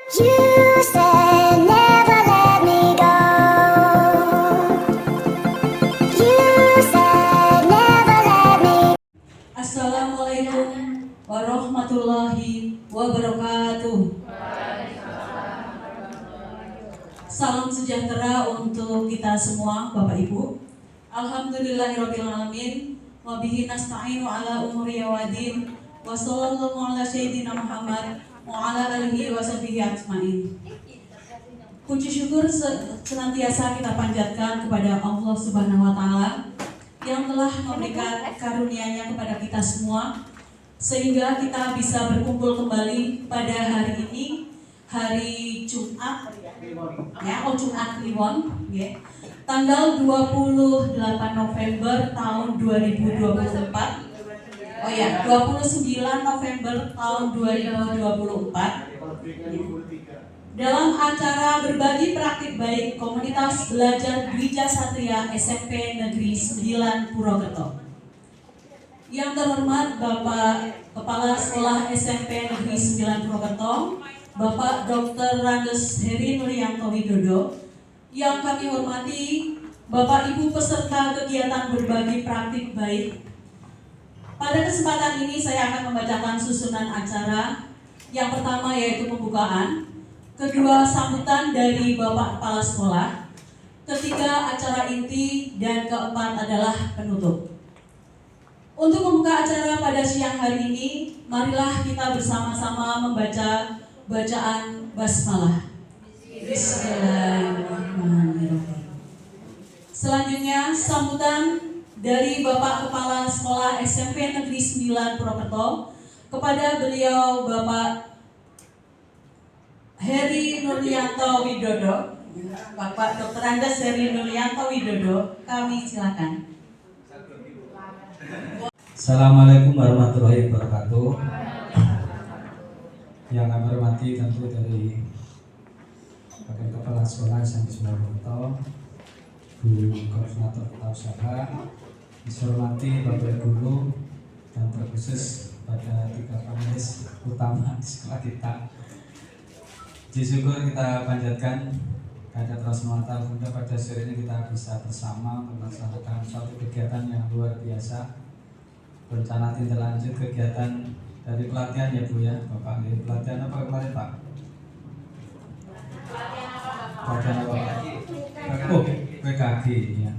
You said never let me go. You said never let me. Assalamualaikum warahmatullahi wabarakatuh. Salam sejahtera untuk kita semua, Bapak Ibu. Alhamdulillahirabbil alamin. Wa bihi nasta'inu ala umuri yawadin. Wa sallallahu ala sayyidina Muhammad wa ala alihi wa sahbihi ajmain. Puji syukur senantiasa kita panjatkan kepada Allah Subhanahu wa taala yang telah memberikan karunia-Nya kepada kita semua sehingga kita bisa berkumpul kembali pada hari ini, hari Jumat Jumat Kliwon ya. Tanggal 28 November tahun 2024. 29 November tahun 2024. Dalam acara berbagi praktik baik Komunitas Belajar Dwija Satria SMP Negeri 9 Purwokerto. Yang terhormat Bapak Kepala Sekolah SMP Negeri 9 Purwokerto, Bapak Dr. Randes Heri Nuryanto Widodo. Yang kami hormati Bapak Ibu peserta kegiatan berbagi praktik baik. Pada kesempatan ini saya akan membacakan susunan acara. Yang pertama yaitu pembukaan, kedua sambutan dari Bapak Kepala Sekolah, ketiga acara inti, dan keempat adalah penutup. Untuk membuka acara pada siang hari ini, marilah kita bersama-sama membaca bacaan basmalah. Bismillahirrahmanirrahim. Selanjutnya sambutan dari Bapak Kepala Sekolah SMP Negeri 9 Purwokerto kepada beliau Bapak Heri Nuryanto Widodo. Bapak Dr. Randes Heri Nuryanto Widodo, kami silakan. Assalamualaikum warahmatullahi wabarakatuh. Yang kami hormati tentu dari Bapak Kepala Sekolah SMP 9 Purwokerto, Bu Koordinator Usaha, dihormati Bapak Guru, dan terkhusus pada tiga panelis utama di sekolah kita. Puji syukur kita panjatkan kehadirat Rasulullah Ta'ala pada sore ini kita bisa bersama melaksanakan suatu kegiatan yang luar biasa. Rencana tindak lanjut kegiatan dari pelatihan ya Bu ya, Bapak. Pelatihan apa kemarin Pak? Pelatihan apa? Oh, PKG ya.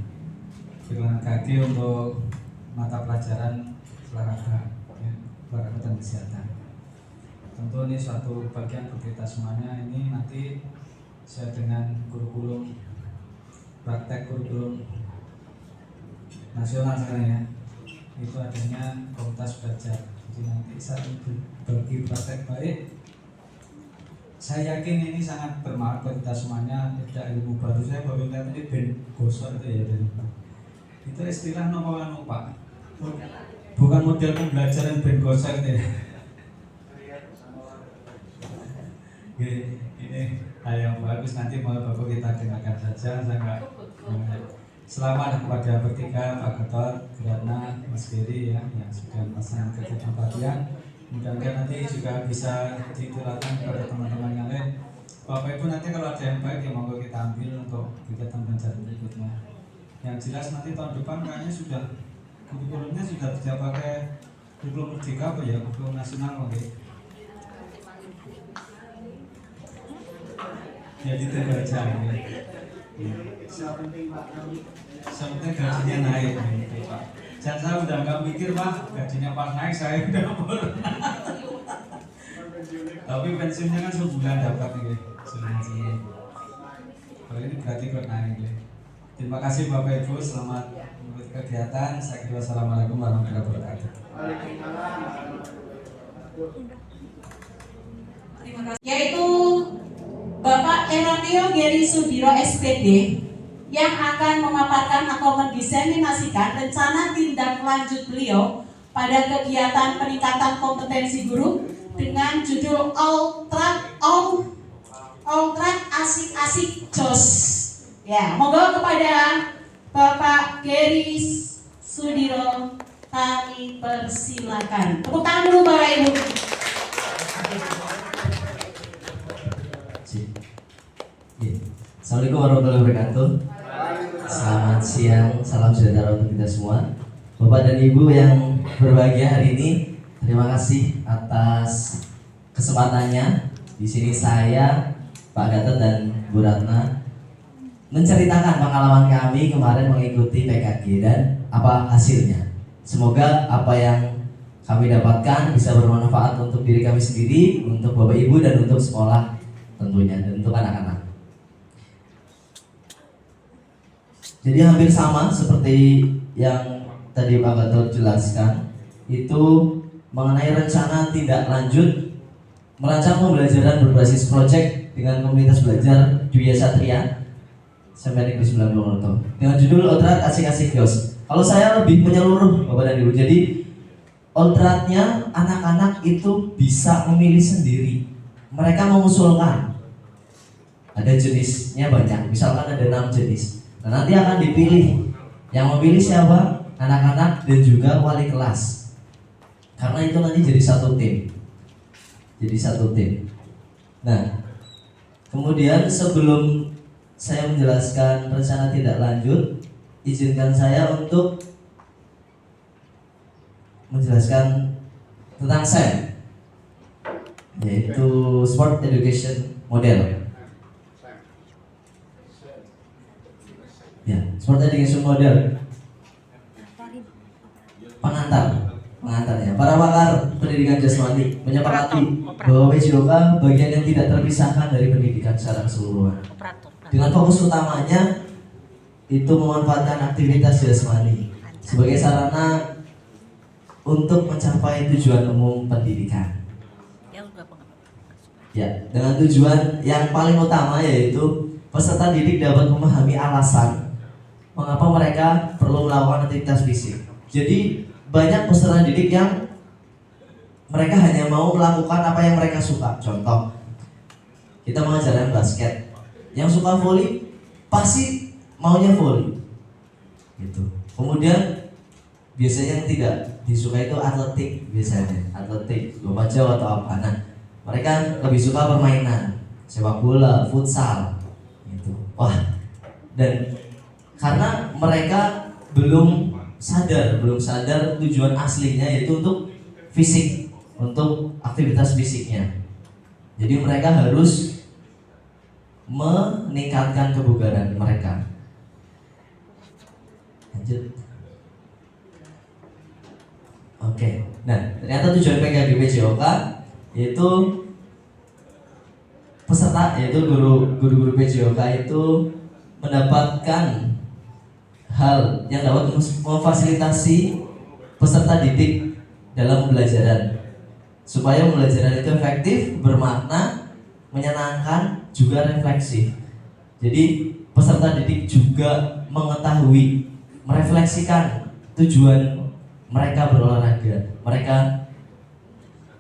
PKG untuk mata pelajaran olahraga, ya, olahraga dan kesehatan. Tentu ini suatu bagian bagi kita semuanya. Ini nanti saya dengan kurikulum praktek kurikulum nasional sekarang ya, itu adanya komunitas belajar. Jadi nanti saat bagi praktek baik, saya yakin ini sangat bermanfaat bagi kita semuanya. Tidak ilmu baru, saya baru lihat ini ben gosor itu ya dari itu istilah nopo Pak, bukan model pembelajaran ben gosor itu ya. Ini hal yang bagus, nanti mau Bapak kita dengarkan saja. Saya enggak. Selamat kepada bertiga, Pak Ketor, Gerana, Mas Giri ya, yang sudah melaksanakan kegiatan pelatihan. Mudah-mudahan nanti juga bisa ditularkan kepada teman-teman yang lain. Bapak Ibu nanti kalau ada yang baik ya monggo kita ambil untuk kegiatan belajar berikutnya. Yang jelas nanti tahun depan kayaknya sudah kurikulumnya sudah tidak pakai kurikulum merdeka apa ya, kurikulum nasional mungkin. Jadi terbaca ya. Sebenarnya gajinya naik gitu, Pak. Dan saya udah nggak mikir Pak, gajinya pas naik saya udah pernah. Tapi pensiunnya kan sebulan dapat nih, sebulan. Kalau ini berarti ikut naik ya. Terima kasih Bapak Ibu, selamat mengikuti kegiatan. Saya kira assalamualaikum warahmatullahi wabarakatuh. Terima kasih. Yaitu Bapak Eranio Geri Sudiro SPD yang akan memaparkan atau mendiseminasikan rencana tindak lanjut beliau pada kegiatan peningkatan kompetensi guru dengan judul All Track Asik-Asik Jos. Ya, monggo kepada Bapak Geri Sudiro kami persilakan. Tepuk tangan dulu Bapak Ibu. Assalamualaikum warahmatullahi wabarakatuh. Selamat siang, salam sejahtera untuk kita semua. Bapak dan Ibu yang berbahagia hari ini, terima kasih atas kesempatannya. Di sini saya, Pak Gatot dan Bu Ratna menceritakan pengalaman kami kemarin mengikuti PKG dan apa hasilnya. Semoga apa yang kami dapatkan bisa bermanfaat untuk diri kami sendiri, untuk Bapak Ibu dan untuk sekolah tentunya dan untuk anak-anak. Jadi hampir sama seperti yang tadi Pak Gatot jelaskan, itu mengenai rencana tindak lanjut merancang pembelajaran berbasis proyek dengan komunitas belajar Dwi Satria sampai Negeri 9 Purwokerto dengan judul Outrat Asik-Asik Yos. Kalau saya lebih menyeluruh Bapak dan Ibu, jadi outratnya anak-anak itu bisa memilih sendiri. Mereka mengusulkan, ada jenisnya banyak, misalkan ada 6 jenis. Nah, nanti akan dipilih. Yang memilih siapa? Anak-anak dan juga wali kelas. Karena itu nanti jadi satu tim. Nah, kemudian sebelum saya menjelaskan rencana tindak lanjut, izinkan saya untuk menjelaskan tentang SEM, yaitu Sport Education Model. Ya, Sport Education Model. Pengantarnya. Para pakar pendidikan jasmani menyepakati bahwa PJOK bagian yang tidak terpisahkan dari pendidikan secara keseluruhan. Dengan fokus utamanya itu memanfaatkan aktivitas jasmani sebagai sarana untuk mencapai tujuan umum pendidikan. Ya, dengan tujuan yang paling utama yaitu peserta didik dapat memahami alasan mengapa mereka perlu melakukan aktivitas fisik. Jadi banyak peserta didik yang mereka hanya mau melakukan apa yang mereka suka. Contoh, kita mengajarkan basket, yang suka voli pasti maunya voli, gitu. Kemudian biasanya yang tidak disuka itu atletik, lomba jauh atau apa. Nah, mereka lebih suka permainan sepak bola, futsal, gitu. Wah, dan karena mereka belum sadar tujuan aslinya yaitu untuk fisik, untuk aktivitas fisiknya. Jadi mereka harus meningkatkan kebugaran mereka. Lanjut. Oke. Nah, ternyata tujuan PKG PJOK yaitu peserta, yaitu guru-guru PJOK itu mendapatkan hal yang dapat memfasilitasi peserta didik dalam pembelajaran supaya pembelajaran itu efektif, bermakna, menyenangkan, juga refleksif. Jadi peserta didik juga mengetahui, merefleksikan tujuan mereka berolahraga, mereka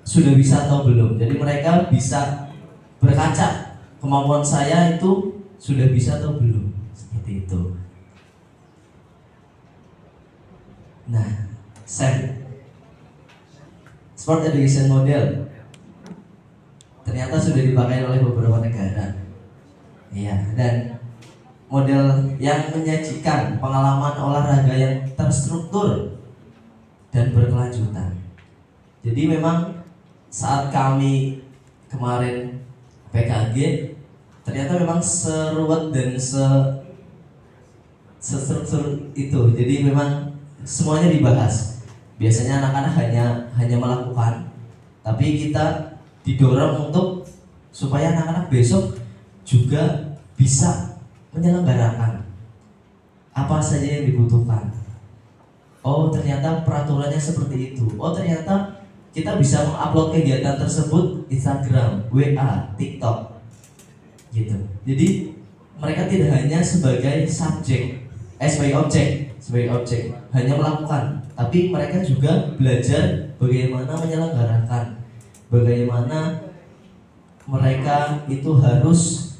sudah bisa atau belum. Jadi mereka bisa berkaca, kemampuan saya itu sudah bisa atau belum, seperti itu. Nah, SEM, Sport Education Model, ternyata sudah dipakai oleh beberapa negara. Iya, dan model yang menyajikan pengalaman olahraga yang terstruktur dan berkelanjutan. Jadi memang saat kami kemarin PKG, ternyata memang seruat dan sestruktur itu. Jadi memang semuanya dibahas. Biasanya anak-anak hanya melakukan, tapi kita didorong untuk supaya anak-anak besok juga bisa menyelenggarakan apa saja yang dibutuhkan. Oh, ternyata peraturannya seperti itu. Oh, ternyata kita bisa mengupload kegiatan tersebut Instagram, WA, TikTok, gitu. Jadi mereka tidak hanya sebagai sebagai objek hanya melakukan, tapi mereka juga belajar bagaimana menyelenggarakan, bagaimana mereka itu harus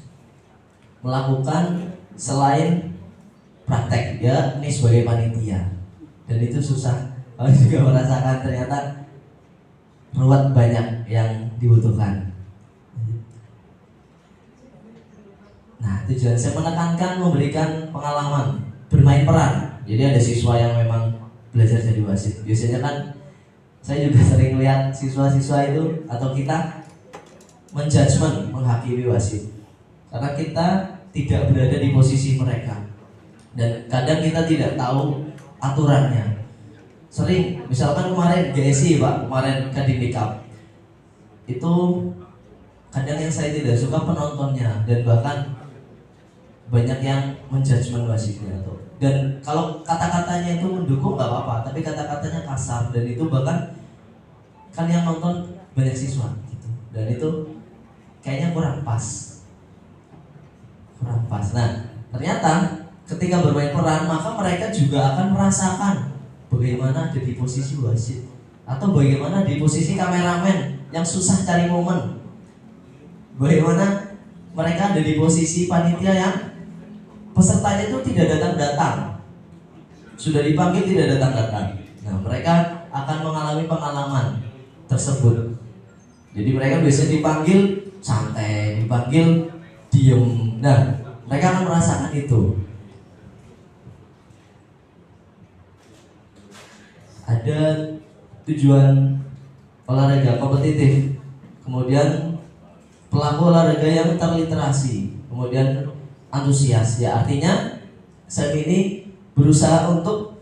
melakukan selain praktek, ya ini sebagai panitia, dan itu susah. Kalian juga merasakan ternyata ruwet, banyak yang dibutuhkan. Nah, tujuan saya menekankan memberikan pengalaman bermain peran. Jadi ada siswa yang memang belajar jadi wasit. Biasanya kan saya juga sering lihat siswa-siswa itu atau kita menjudgment, menghakimi wasit karena kita tidak berada di posisi mereka dan kadang kita tidak tahu aturannya. Sering, misalkan kemarin GSI Pak, kemarin Kadin Cup itu kadang yang saya tidak suka penontonnya dan bahkan banyak yang menjudgment wasitnya tuh. Dan kalau kata-katanya itu mendukung nggak apa-apa, tapi kata-katanya kasar dan itu bahkan kan yang nonton banyak siswa gitu. Dan itu kayaknya kurang pas. Nah, ternyata ketika bermain peran maka mereka juga akan merasakan bagaimana ada di posisi wasit atau bagaimana di posisi kameramen yang susah cari momen. Bagaimana mereka ada di posisi panitia yang pesertanya itu tidak datang-datang, sudah dipanggil tidak datang-datang. Nah, mereka akan mengalami pengalaman tersebut. Jadi mereka biasanya dipanggil santai, dipanggil diem. Nah, mereka akan merasakan itu. Ada tujuan olahraga kompetitif, kemudian pelaku olahraga yang terliterasi, kemudian antusias. Ya artinya saya ini berusaha untuk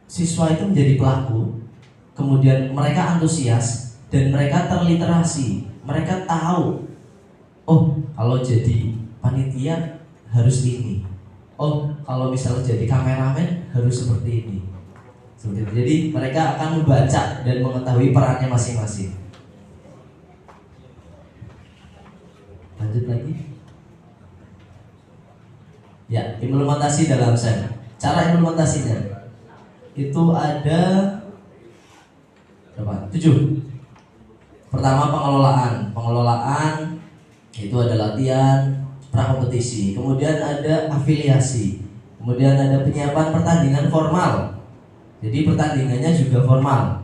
siswa itu menjadi pelaku, kemudian mereka antusias dan mereka terliterasi. Mereka tahu, oh kalau jadi panitia harus ini, oh kalau misalnya jadi kameramen harus seperti ini. Jadi mereka akan membaca dan mengetahui perannya masing-masing. Lanjut lagi. Ya, implementasi dalam SEM. Cara implementasinya itu ada berapa? 7. Pertama pengelolaan itu ada latihan, prakompetisi, kemudian ada afiliasi, kemudian ada penyiapan pertandingan formal. Jadi pertandingannya juga formal.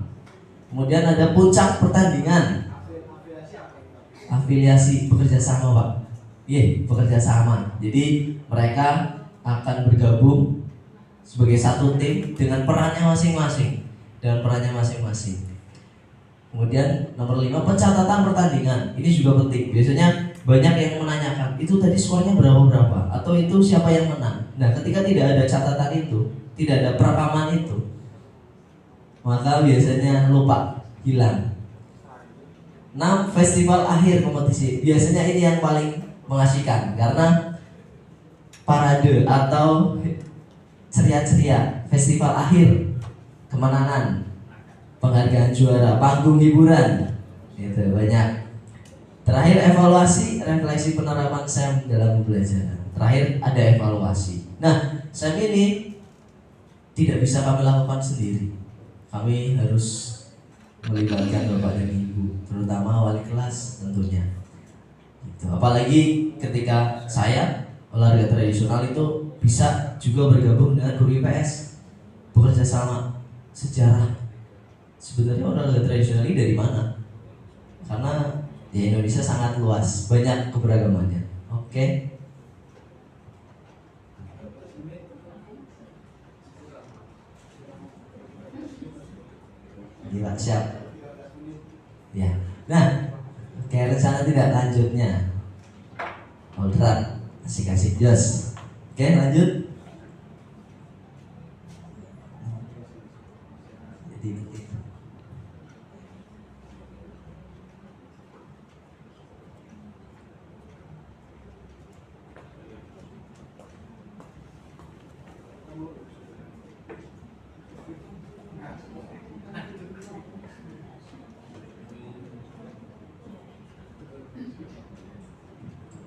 Kemudian ada puncak pertandingan. Afiliasi bekerja sama Pak. Iya, bekerja sama. Jadi mereka akan bergabung sebagai satu tim dengan perannya masing-masing. Kemudian nomor 5 pencatatan pertandingan. Ini juga penting. Biasanya banyak yang menanyakan, itu tadi skornya berapa atau itu siapa yang menang. Nah, ketika tidak ada catatan itu, tidak ada perekaman itu, maka biasanya lupa, hilang. 6. Festival akhir kompetisi. Biasanya ini yang paling mengasihkan karena parade atau ceria-ceria, festival akhir, kemenangan, penghargaan juara, panggung hiburan, itu banyak. Terakhir evaluasi, refleksi penerapan SEM dalam pembelajaran. Terakhir ada evaluasi. Nah, SEM ini tidak bisa kami lakukan sendiri. Kami harus melibatkan bapak dan ibu, terutama wali kelas tentunya. Gitu. Apalagi ketika saya olahraga tradisional itu bisa juga bergabung dengan guru IPS, bekerja sama. Sejarah sebenarnya olahraga tradisional ini dari mana? Karena di Indonesia sangat luas, banyak keberagamannya. Oke. Gila, siap. Ya. Nah, kayak rencana tidak lanjutnya. Alright, kasih jos. Oke, lanjut. Jadi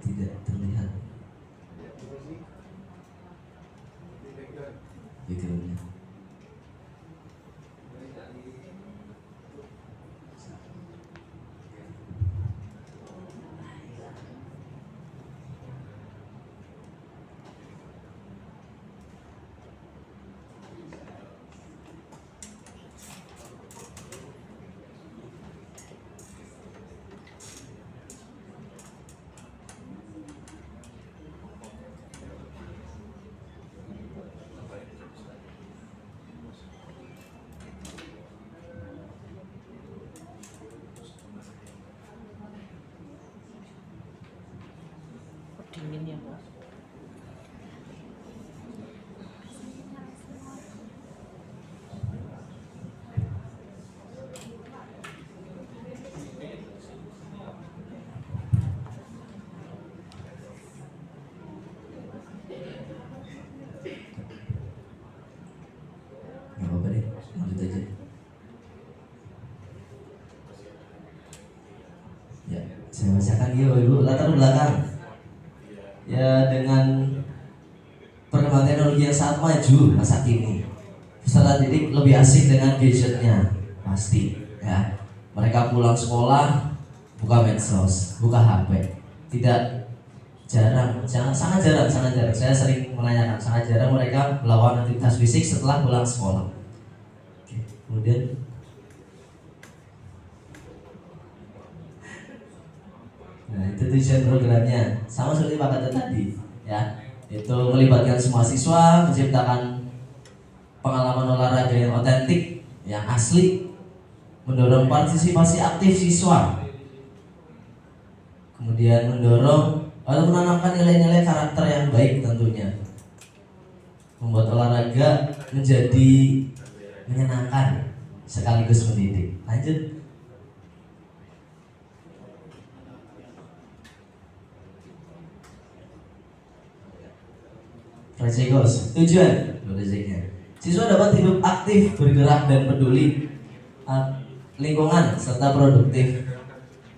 tidak terlihat. Nggak apa-apa deh, lanjut aja. Ya, saya bacakan ya Bapak Ibu, latar belakang. Ya, dengan perkembangan teknologi yang sangat maju masa kini, peserta didik lebih asik dengan gadgetnya, pasti. Ya, mereka pulang sekolah, buka medsos, buka HP. Tidak sangat jarang. Saya sering menanyakan, sangat jarang mereka melakukan aktivitas fisik setelah pulang sekolah. Oke, kemudian nah, itu tujuan programnya sama seperti Pak Kata tadi, ya, itu melibatkan semua siswa, menciptakan pengalaman olahraga yang otentik, yang asli, mendorong partisipasi aktif siswa, kemudian mendorong atau menanamkan nilai-nilai karakter yang baik tentunya, membuat olahraga menjadi menyenangkan sekaligus mendidik. Lanjut. Projectos, tujuan projectnya. Siswa dapat hidup aktif, bergerak dan peduli lingkungan serta produktif,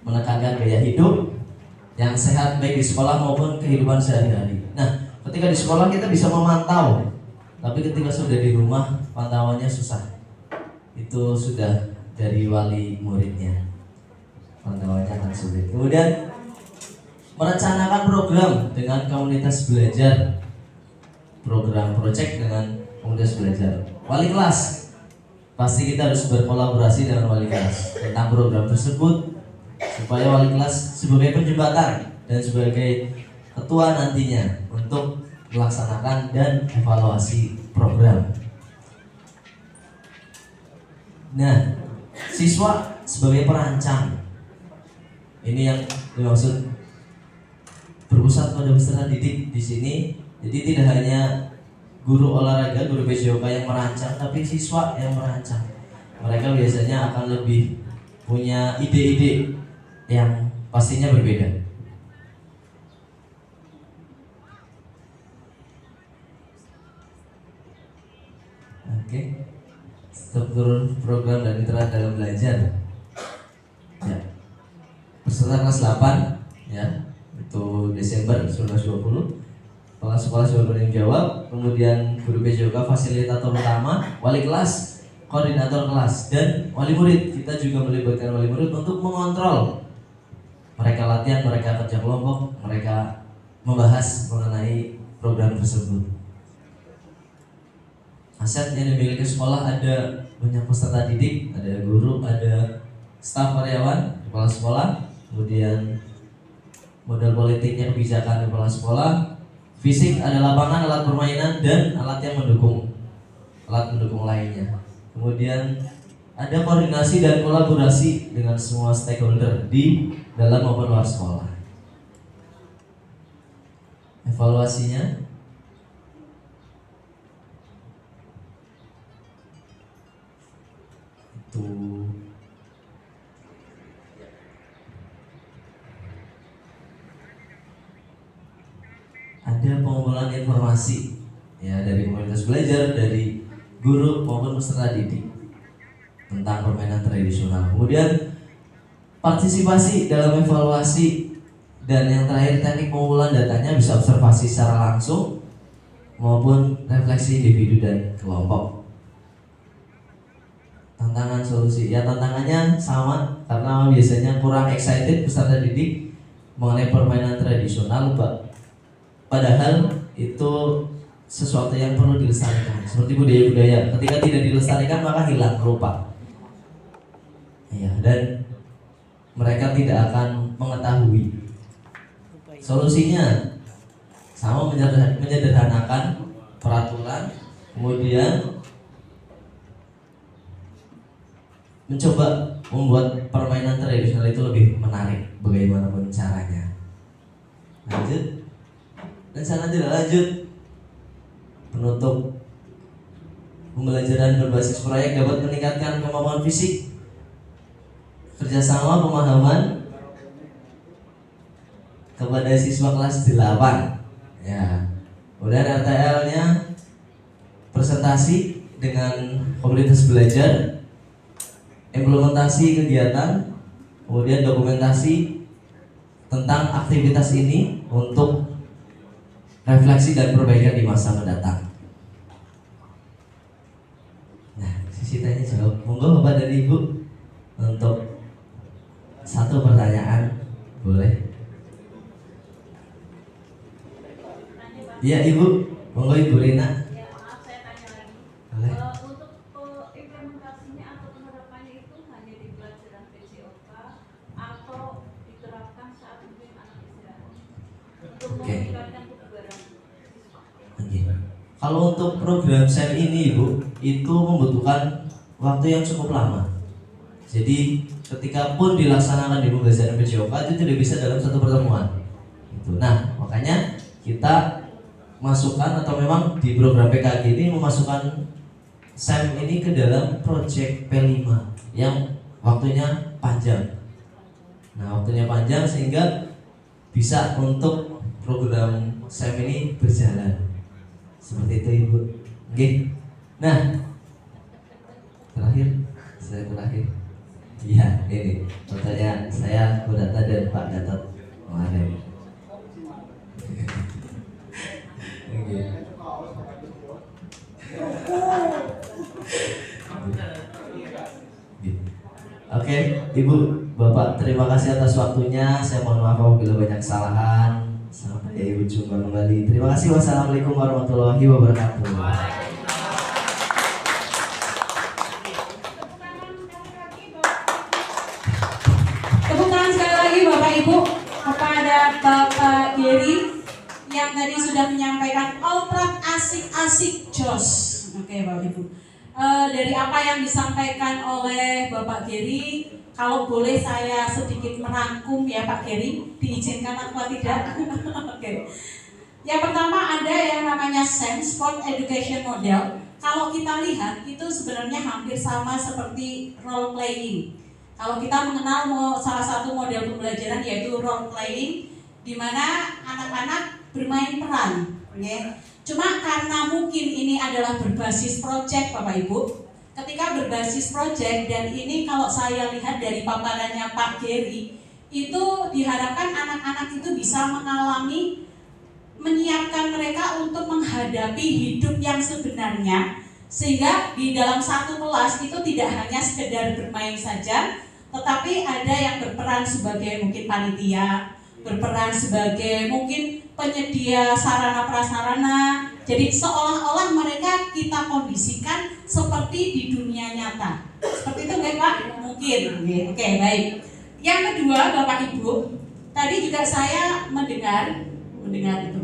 menekankan gaya hidup yang sehat baik di sekolah maupun kehidupan sehari-hari. Nah, ketika di sekolah kita bisa memantau, tapi ketika sudah di rumah pantauannya susah. Itu sudah dari wali muridnya, pantauannya akan sulit. Kemudian merencanakan program dengan komunitas belajar, program project dengan komunitas belajar. Wali kelas, pasti kita harus berkolaborasi dengan wali kelas tentang program tersebut, supaya wali kelas sebagai penjembatan dan sebagai ketua nantinya untuk melaksanakan dan evaluasi program. Nah, siswa sebagai perancang, ini yang dimaksud berpusat pada peserta didik di sini. Jadi tidak hanya guru olahraga, guru PJOK yang merancang, tapi siswa yang merancang. Mereka biasanya akan lebih punya ide-ide yang pastinya berbeda. Oke. Struktur program dan literasi dalam belajar. Ya. Peserta kelas 8 ya, itu Desember 1920. Kepala sekolah sudah bertanggung jawab, kemudian guru PJOK fasilitator utama, wali kelas, koordinator kelas, dan wali murid. Kita juga melibatkan wali murid untuk mengontrol mereka latihan, mereka kerja kelompok, mereka membahas mengenai program tersebut. Aset yang dimiliki sekolah ada banyak peserta didik, ada guru, ada staf karyawan, kepala sekolah, kemudian modal politiknya kebijakan kepala sekolah. Fisik ada lapangan, alat permainan, dan alat yang mendukung, alat pendukung lainnya. Kemudian ada koordinasi dan kolaborasi dengan semua stakeholder di dalam maupun luar sekolah. Evaluasinya itu ada pengumpulan informasi ya dari komunitas belajar, dari guru maupun peserta didik tentang permainan tradisional. Kemudian partisipasi dalam evaluasi, dan yang terakhir teknik pengumpulan datanya bisa observasi secara langsung maupun refleksi individu dan kelompok. Tantangan solusi ya, tantangannya sama karena biasanya kurang excited peserta didik mengenai permainan tradisional, padahal itu sesuatu yang perlu dilestarikan. Seperti budaya-budaya, ketika tidak dilestarikan maka hilang, lupa. Ya, dan mereka tidak akan mengetahui. Solusinya sama, menyederhanakan peraturan, kemudian mencoba membuat permainan tradisional itu lebih menarik bagaimanapun caranya. Lanjut. rencana tidak lanjut. Penutup, pembelajaran berbasis proyek dapat meningkatkan kemampuan fisik, kerjasama, pemahaman kepada siswa kelas 8. Ya. Kemudian RTL-nya presentasi dengan komunitas belajar, implementasi kegiatan, kemudian dokumentasi tentang aktivitas ini untuk refleksi dan perbaikan di masa mendatang. Nah, sisi tanya jawab. Monggo Bapak dan Ibu untuk satu pertanyaan, boleh? Iya Ibu, monggo Ibu Rina. Ya, maaf saya tanya lagi. Boleh. Untuk implementasinya atau penerapannya itu hanya di pelajaran PJOK atau diterapkan saat mungkin anak istirahat untuk Oke. meningkatkan kebugaran siswa? Oke. Kalau untuk program SEM ini Ibu, itu membutuhkan waktu yang cukup lama. Jadi ketika pun dilaksanakan di pembelajaran PJOK itu tidak bisa dalam satu pertemuan. Gitu. Nah, makanya kita masukkan atau memang di program PKG ini memasukkan SEM ini ke dalam project P5 yang waktunya panjang. Nah, waktunya panjang sehingga bisa untuk program SEM ini berjalan. Seperti itu Ibu. Oke. Nah, terakhir. Iya, ini pertanyaan saya Bu Data dan Pak Gatot kemarin. Oke, Ibu, Bapak, terima kasih atas waktunya. Saya mohon maaf apabila banyak kesalahan. Sampai Ibu jumpa kembali. Terima kasih. Wassalamualaikum warahmatullahi wabarakatuh. Tepuk tangan sekali lagi Bapak Ibu kepada Bapak Geri yang tadi sudah menyampaikan ultra asik-asik jos. Oke Bapak Ibu. Dari apa yang disampaikan oleh Bapak Geri, kalau boleh saya sedikit merangkum ya Pak Geri, diizinkan atau tidak? Oke. Yang pertama ada yang namanya SEM, Sport Education Model. Kalau kita lihat itu sebenarnya hampir sama seperti role playing. Kalau kita mengenal salah satu model pembelajaran yaitu role playing, di mana anak-anak bermain peran. Okay. Cuma karena mungkin ini adalah berbasis project Bapak Ibu. Ketika berbasis project dan ini kalau saya lihat dari paparannya Pak Geri, itu diharapkan anak-anak itu bisa menyiapkan mereka untuk menghadapi hidup yang sebenarnya, sehingga di dalam satu kelas itu tidak hanya sekedar bermain saja, tetapi ada yang berperan sebagai mungkin panitia, berperan sebagai mungkin penyedia sarana prasarana. Jadi seolah-olah mereka kita kondisikan seperti di dunia nyata. Seperti itu nggak Pak? Mungkin. Oke, baik. Yang kedua Bapak Ibu, tadi juga saya mendengar itu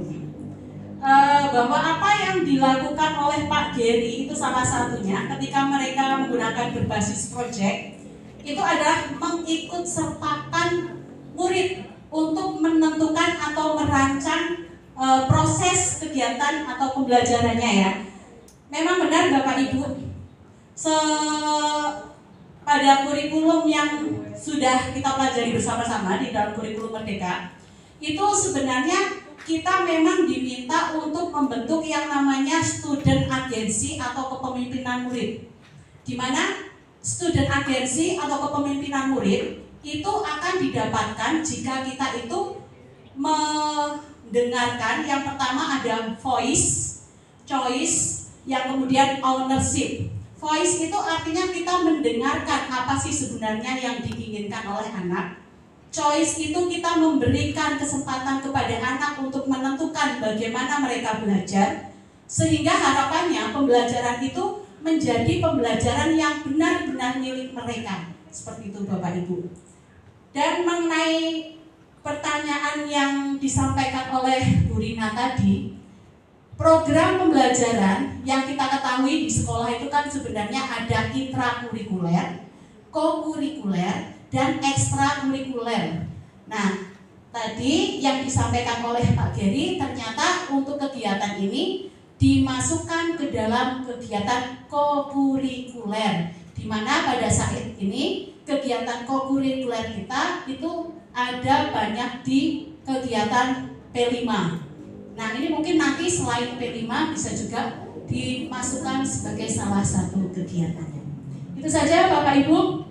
bahwa apa yang dilakukan oleh Pak Geri itu salah satunya ketika mereka menggunakan berbasis project itu adalah mengikut sertakan murid untuk menentukan atau merancang proses kegiatan atau pembelajarannya ya. Memang benar Bapak Ibu, pada kurikulum yang sudah kita pelajari bersama-sama di dalam kurikulum Merdeka, itu sebenarnya kita memang diminta untuk membentuk yang namanya student agency atau kepemimpinan murid, di mana student agency atau kepemimpinan murid itu akan didapatkan jika kita itu mendengarkan yang pertama ada voice, choice, yang kemudian ownership. Voice itu artinya kita mendengarkan apa sih sebenarnya yang diinginkan oleh anak. Choice itu kita memberikan kesempatan kepada anak untuk menentukan bagaimana mereka belajar, sehingga harapannya pembelajaran itu menjadi pembelajaran yang benar-benar milik mereka. Seperti itu Bapak Ibu. Dan mengenai pertanyaan yang disampaikan oleh Bu Rina tadi, program pembelajaran yang kita ketahui di sekolah itu kan sebenarnya ada intrakurikuler, kokurikuler, dan ekstrakurikuler. Nah, tadi yang disampaikan oleh Pak Geri, ternyata untuk kegiatan ini dimasukkan ke dalam kegiatan kokurikuler, di mana pada saat ini kegiatan kokurikuler kita itu ada banyak di kegiatan P5. Nah, ini mungkin nanti selain P5 bisa juga dimasukkan sebagai salah satu kegiatannya. Itu saja Bapak Ibu.